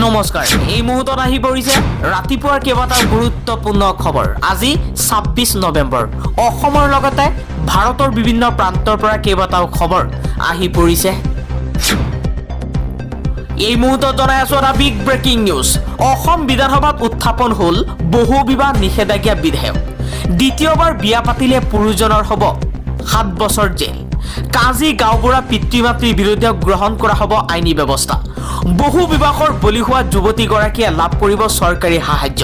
নমস্কাৰ এই মুহূৰ্তত আহি পৰিছে ৰাতিপুৱাৰ কেইবাটাও গুৰুত্বপূৰ্ণ খবৰ আজি 26 নৱেম্বৰ অসমৰ লগতে ভাৰতৰ বিভিন্ন প্ৰান্তৰ পৰা কেইবাটাও খবৰ আহি পৰিছে এই মুহূৰ্তত জনাই আছো এটা বিগ ব্ৰেকিং নিউজ অসম বিধানসভাত উত্থাপন হল বহু বিবাহ নিষেধাজ্ঞা বিধেয়ক দ্বিতীয়বাৰ বিয়া পাতিলে পুৰুষজনৰ হ'ব 7 বছৰ জেল কাজি গাঁওবুঢ়া পিতৃ-মাতৃৰ বিৰুদ্ধে গ্ৰহণ কৰা হ'ব আইনী ব্যৱস্থা বহু বিবাহৰ বলি হোৱা যুৱতীগৰাকীয়ে লাভ কৰিব চৰকাৰী সাহায্য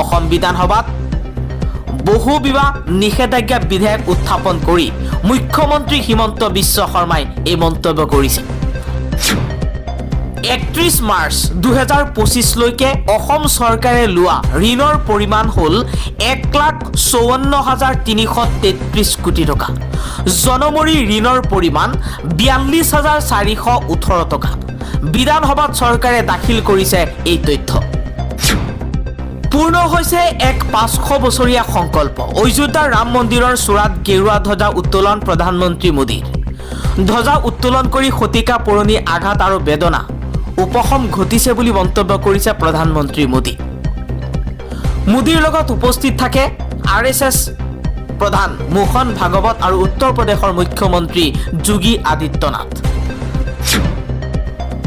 অসম বিধানসভাত বহু বিবাহ নিষেধাজ্ঞা বিধেয়ক উত্থাপন কৰি মুখ্যমন্ত্ৰী হিমন্ত বিশ্ব শৰ্মাই এই মন্তব্য কৰিছে 31 মাৰ্চ 2025 লৈকে অসম চৰকাৰে লোৱা ঋণৰ পৰিমাণ হ'ল 1,54,333 কোটি টকা জনমৰি ঋণৰ পৰিমাণ 42,418 টকা বিধানসভাত চৰকাৰে দাখিল কৰিছে এই তথ্য পূৰ্ণ হৈছে এক 500 বছৰীয়া সংকল্প অযোধ্যাৰ ৰাম মন্দিৰৰ চূড়াত গেৰুৱা ধ্বজা উত্তোলন প্ৰধানমন্ত্ৰী মোদীৰ ধ্বজা উত্তোলন কৰি শতিকা পুৰণি আঘাত আৰু বেদনা উপশম ঘটিছে বুলি মন্তব্য কৰিছে প্ৰধানমন্ত্ৰী মোদী মোদীৰ লগত উপস্থিত থাকে আৰএছএছ প্ৰধান মোহন ভাগৱত আৰু উত্তৰ প্ৰদেশৰ মুখ্যমন্ত্ৰী যোগী আদিত্যনাথ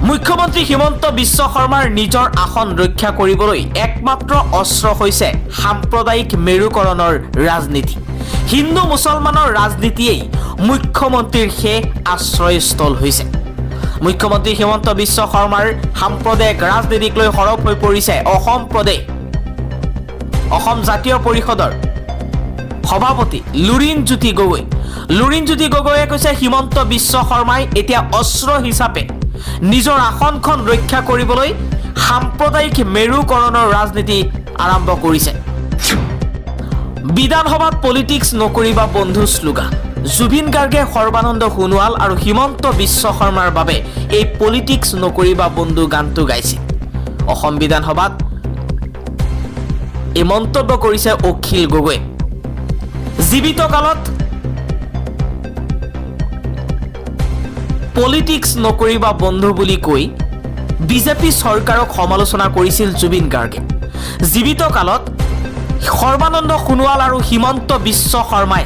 মুখ্যমন্ত্ৰী হিমন্ত বিশ্ব শৰ্মাৰ নিজৰ আসন ৰক্ষা কৰিবলৈ একমাত্ৰ অস্ত্ৰ হৈছে সাম্প্ৰদায়িক মেৰুকৰণৰ ৰাজনীতি হিন্দু মুছলমানৰ ৰাজনীতিয়েই মুখ্যমন্ত্ৰীৰ শেষ আশ্ৰয়স্থল হৈছে মুখ্যমন্ত্ৰী হিমন্ত বিশ্ব শৰ্মাৰ সাম্প্ৰদায়িক ৰাজনীতিক লৈ সৰব হৈ পৰিছে অসম জাতীয় পৰিষদৰ সভাপতি লুৰিণজ্যোতি গগৈয়ে কৈছে হিমন্ত বিশ্ব শৰ্মাই এতিয়া অস্ত্ৰ হিচাপে নিজৰ আসনখন ৰক্ষা কৰিবলৈ সাম্প্ৰদায়িক মেৰুকৰণৰ ৰাজনীতি আৰম্ভ কৰিছে বিধানসভাত পলিটিক্স নকৰিবা বন্ধু শ্লোগান জুবিন গাৰ্গে সৰ্বানন্দ সোণোৱাল আৰু হিমন্ত বিশ্ব শৰ্মাৰ বাবে এই পলিটিক্স নকৰিবা বন্ধু গানটো গাইছিল অসম বিধানসভাত এই মন্তব্য কৰিছে অখিল গগৈ জীৱিত কালত পলিটিক্স নকৰিবা বন্ধু বুলি কৈ বিজেপি চৰকাৰক সমালোচনা কৰিছিল জুবিন গাৰ্গে জীৱিত কালত সৰ্বানন্দ সোণোৱাল আৰু হিমন্ত বিশ্ব শৰ্মাই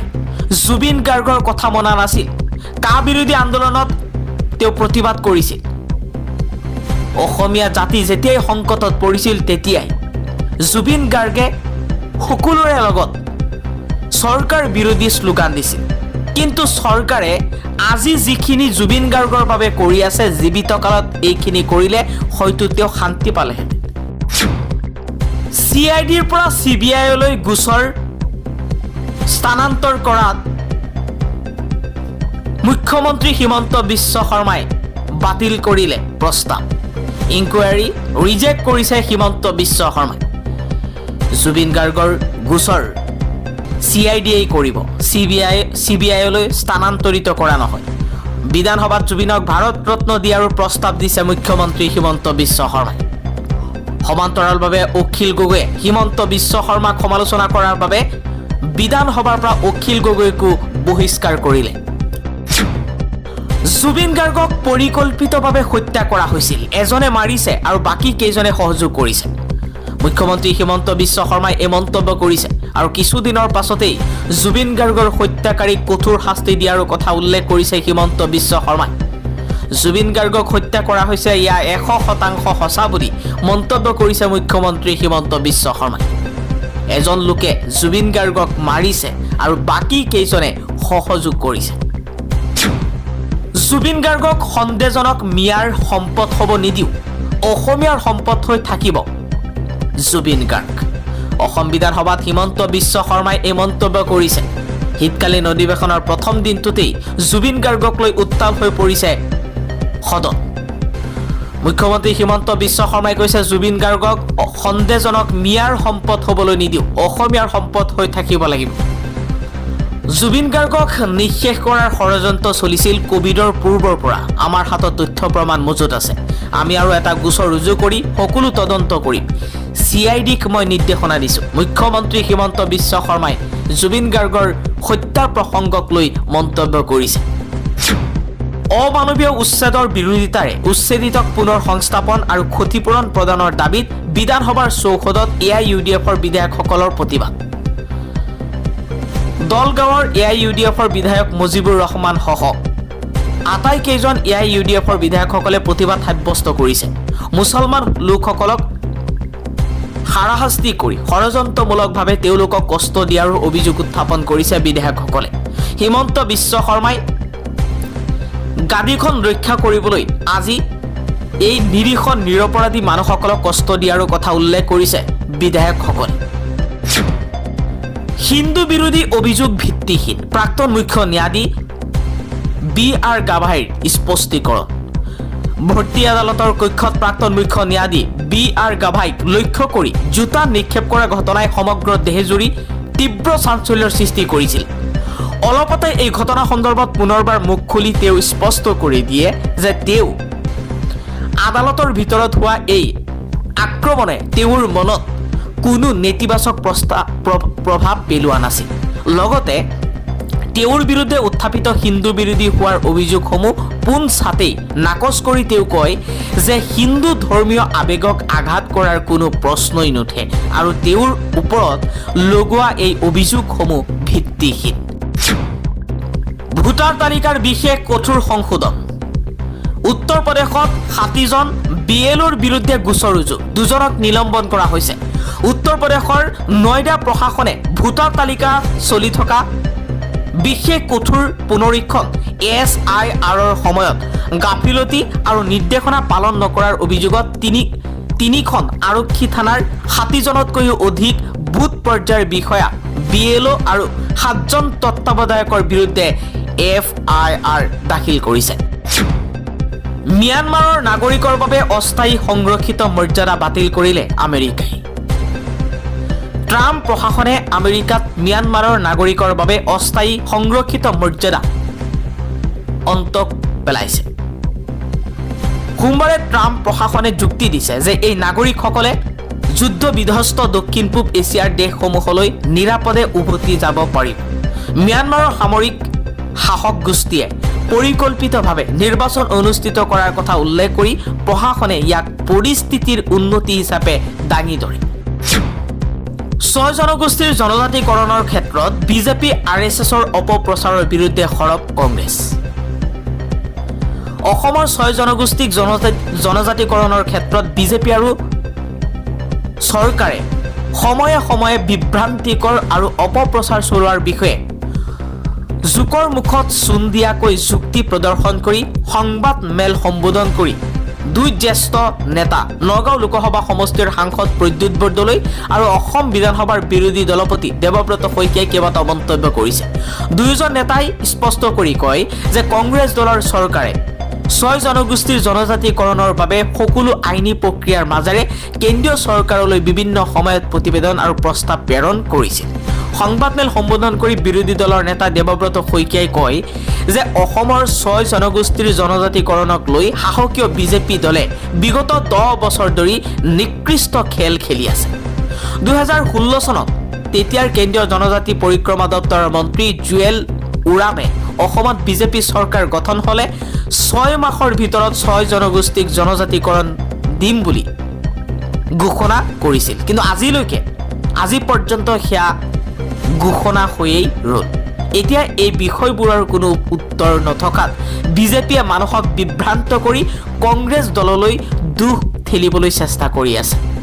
জুবিন গাৰ্গৰ কথা মনা নাছিল কা বিৰোধী আন্দোলনত তেওঁ প্ৰতিবাদ কৰিছিল অসমীয়া জাতি যেতিয়াই সংকটত পৰিছিল তেতিয়াই জুবিন গাৰ্গে সকলোৰে লগত চৰকাৰ বিৰোধী শ্লোগান দিছিল কিন্তু চৰকাৰে আজি যিখিনি জুবিন গাৰ্গৰ বাবে কৰি আছে জীৱিত কালত এইখিনি কৰিলে হয়তো তেওঁ শান্তি পালেহেঁতেন CIDৰ পৰা CBIলৈ গোচৰ স্থানান্তৰ কৰাত মুখ্যমন্ত্ৰী হিমন্ত বিশ্ব শৰ্মাই বাতিল কৰিলে প্ৰস্তাৱ ইনকুৱাৰী ৰিজেক্ট কৰিছে হিমন্ত বিশ্ব শৰ্মাই জুবিন গাৰ্গৰ গোচৰ CIDয়ে কৰিব CBIলৈ স্থানান্তৰিত কৰা নহয় বিধানসভাত জুবিনক ভাৰত ৰত্ন দিয়াৰ প্ৰস্তাৱ দিছে মুখ্যমন্ত্ৰী হিমন্ত বিশ্ব শৰ্মাই সমান্তৰালভাৱে অখিল গগৈয়ে হিমন্ত বিশ্ব শৰ্মাক সমালোচনা কৰাৰ বাবে বিধানসভাৰ পৰা অখিল গগৈকো বহিষ্কাৰ কৰিলে জুবিন গাৰ্গক পৰিকল্পিতভাৱে হত্যা কৰা হৈছিল এজনে মাৰিছে আৰু বাকি কেইজনে সহযোগ কৰিছে মুখ্যমন্ত্ৰী হিমন্ত বিশ্ব শৰ্মাই এই মন্তব্য কৰিছে আৰু কিছুদিনৰ পাছতেই জুবিন গাৰ্গৰ হত্যাকাৰীক কঠোৰ শাস্তি দিয়াৰ কথা উল্লেখ কৰিছে হিমন্ত বিশ্ব শৰ্মাই জুবিন গাৰ্গক হত্যা কৰা হৈছে ইয়া 100% সঁচা বুলি মন্তব্য কৰিছে মুখ্যমন্ত্ৰী হিমন্ত বিশ্ব শৰ্মাই এজন লোকে জুবিন গাৰ্গক মাৰিছে আৰু বাকি কেইজনে সহযোগ কৰিছে জুবিন গাৰ্গক সন্দেহজনক মিয়াৰ সম্পদ হ'ব নিদিও অসমীয়াৰ সম্পদ হৈ থাকিব জুবিন গাৰ্গ অসম বিধানসভাত হিমন্ত বিশ্ব শৰ্মাই এই মন্তব্য কৰিছে শীতকালীন অধিৱেশনৰ প্ৰথম দিনটোতেই জুবিন গাৰ্গক লৈ উত্তাল হৈ পৰিছে সদন মুখ্যমন্ত্ৰী হিমন্ত বিশ্ব শৰ্মাই কৈছে জুবিন গাৰ্গক সন্দেহজনক মিয়াৰ সম্পদ হ'বলৈ নিদিও অসমীয়াৰ সম্পদ হৈ থাকিব লাগিব জুবিন গাৰ্গক নিঃশেষ কৰাৰ ষড়যন্ত্ৰ চলিছিল কোভিডৰ পূৰ্বৰ পৰা আমাৰ হাতত তথ্য প্ৰমাণ মজুত আছে আমি আৰু এটা গোচৰ ৰুজু কৰি সকলো তদন্ত কৰিম CIDক মই নিৰ্দেশনা দিছো মুখ্যমন্ত্ৰী হিমন্ত বিশ্ব শৰ্মাই জুবিন গাৰ্গৰ হত্যাৰ প্ৰসংগক লৈ মন্তব্য কৰিছে অমানৱীয় উচ্ছেদৰ বিৰোধিতাৰে উচ্ছেদিতক পুনৰ সংস্থাপন আৰু ক্ষতিপূৰণ প্ৰদানৰ দাবীত বিধানসভাৰ চৌহদত AIUDFৰ বিধায়কসকলৰ প্ৰতিবাদ। দলগাঁৱৰ AIUDFৰ বিধায়ক মুজিবুৰ ৰহমান সহ আটাইকেইজন AIUDFৰ বিধায়কসকলে প্ৰতিবাদ সাব্যস্ত কৰিছে। মুছলমান লোকসকলক হাৰাশাস্তি কৰি ষড়যন্ত্ৰমূলকভাৱে তেওঁলোকক কষ্ট দিয়াৰ অভিযোগ উত্থাপন কৰিছে বিধায়কসকলে। হিমন্ত বিশ্ব শৰ্মাই গাদীখন ৰক্ষা কৰিবলৈ আজি এই নিৰীহ নিৰপৰাধী মানুহসকলক কষ্ট দিয়াৰ কথা উল্লেখ কৰিছে বিধায়কসকলে। হিন্দু বিৰোধী অভিযোগ ভিত্তিহীন, প্ৰাক্তন মুখ্য ন্যায়াধীশ BR গাভাইৰ স্পষ্টীকৰণ। ভৰ্তি আদালতৰ কক্ষত প্ৰাক্তন মুখ্য ন্যায়াধীশ BR গাভাইক লক্ষ্য কৰি জোতা নিক্ষেপ কৰা ঘটনাই সমগ্ৰ দেশজুৰি তীব্ৰ চাঞ্চল্যৰ সৃষ্টি কৰিছিল। অলপতে এই ঘটনা সন্দৰ্ভত পুনৰবাৰ মুখ খুলি তেওঁ স্পষ্ট কৰি দিয়ে যে তেওঁ আদালতৰ ভিতৰত হোৱা এই আক্ৰমণে তেওঁৰ মনত কোনো নেতিবাচক প্ৰভাৱ পেলোৱা নাছিল। লগতে তেওঁৰ বিৰুদ্ধে উত্থাপিত হিন্দু বিৰোধী হোৱাৰ অভিযোগসমূহ পোনছাটেই নাকচ কৰি তেওঁ কয় যে হিন্দু ধৰ্মীয় আৱেগক আঘাত কৰাৰ কোনো প্ৰশ্নই নুঠে আৰু তেওঁৰ ওপৰত লগোৱা এই অভিযোগসমূহ ভিত্তিহীন। ভোটাৰ তালিকাৰ বিশেষ কঠোৰ সংশোধন। উত্তৰ প্ৰদেশত 60জন BLOৰ বিৰুদ্ধে গোচৰ ৰুজু, 2জনক নিলম্বন কৰা হৈছে। উত্তৰ প্ৰদেশৰ নয়ডা প্ৰশাসনে ভোটাৰ তালিকা চলি থকা বিশেষ কঠোৰ পুনৰীক্ষণ SIRৰ সময়ত গাফিলতি আৰু নিৰ্দেশনা পালন নকৰাৰ অভিযোগত তিনিখন আৰক্ষী থানাৰ 60জনতকৈও অধিক বুথ পৰ্যায়ৰ বিষয়া BLO আৰু 7জন তত্ত্বাৱধায়কৰ বিৰুদ্ধে FIR দাখিল কৰিছে। ম্যানমাৰৰ নাগৰিকৰ বাবে অস্থায়ী সংৰক্ষিত মৰ্যাদা বাতিল কৰিলে আমেৰিকাই। ট্ৰাম্প প্ৰশাসনে আমেৰিকাত ম্যানমাৰৰ নাগৰিকৰ বাবে অস্থায়ী সংৰক্ষিত মৰ্যাদা অন্ত পেলাইছে। সোমবাৰে ট্ৰাম্প প্ৰশাসনে যুক্তি দিছে যে এই নাগৰিকসকলে যুদ্ধ বিধ্বস্ত দক্ষিণ পূব এছিয়াৰ দেশসমূহলৈ নিৰাপদে উভতি যাব পাৰিব। ম্যানমাৰৰ সামৰিক শাসক গোষ্ঠীয়ে পৰিকল্পিতভাৱে নিৰ্বাচন অনুষ্ঠিত কৰাৰ কথা উল্লেখ কৰি প্ৰশাসনে ইয়াক পৰিস্থিতিৰ উন্নতি হিচাপে দাঙি ধৰে। 6 জনগোষ্ঠীৰ জনজাতিকৰণৰ ক্ষেত্ৰত বিজেপি RSSৰ অপপ্ৰচাৰৰ বিৰুদ্ধে সৰব কংগ্ৰেছ। অসমৰ 6 জনগোষ্ঠীক জনজাতিকৰণৰ ক্ষেত্ৰত বিজেপি আৰু চৰকাৰে সময়ে সময়ে বিভ্ৰান্তিকৰ আৰু অপপ্ৰচাৰ চলোৱাৰ বিষয়ে জোকৰ মুখত চূণ দিয়াকৈ যুক্তি প্ৰদৰ্শন কৰি সংবাদ মেল সম্বোধন কৰি 2 জ্যেষ্ঠ নেতা নগাঁও লোকসভা সমষ্টিৰ সাংসদ প্ৰদ্যুৎ বৰদলৈ আৰু অসম বিধানসভাৰ বিৰোধী দলপতি দেৱব্ৰত শইকীয়াই কেইবাটাও মন্তব্য কৰিছে। 2জন নেতাই স্পষ্ট কৰি কয় যে কংগ্ৰেছ দলৰ চৰকাৰে 6 জনগোষ্ঠীৰ জনজাতিকৰণৰ বাবে সকলো আইনী প্ৰক্ৰিয়াৰ মাজেৰে কেন্দ্ৰীয় চৰকাৰলৈ বিভিন্ন সময়ত প্ৰতিবেদন আৰু প্ৰস্তাৱ প্ৰেৰণ কৰিছিল। সংবাদমেল সম্বোধন কৰি বিৰোধী দলৰ নেতা দেৱব্ৰত শইকীয়াই কয় যে অসমৰ 6 জনগোষ্ঠীৰ জনজাতিকৰণক লৈ শাসকীয় বিজেপি দলে বিগত 10 বছৰ ধৰি নিকৃষ্ট খেল খেলি আছে। 2016 চনত তেতিয়াৰ কেন্দ্ৰীয় জনজাতি পৰিক্ৰমা দপ্তৰৰ মন্ত্ৰী জুৱেল ওৰামে অসমত বিজেপি চৰকাৰ গঠন হলে 6 মাহৰ ভিতৰত 6 জনগোষ্ঠীক জনজাতিকৰণ দিম বুলি ঘোষণা কৰিছিল। কিন্তু আজি পৰ্যন্ত সেয়া ঘোষণা হৈয়েই ৰ'ল। এতিয়া এই বিষয়বোৰৰ কোনো উত্তৰ নথকাত বিজেপিয়ে মানুহক বিভ্ৰান্ত কৰি কংগ্ৰেছ দললৈ দুখ ঠেলিবলৈ চেষ্টা কৰি আছে।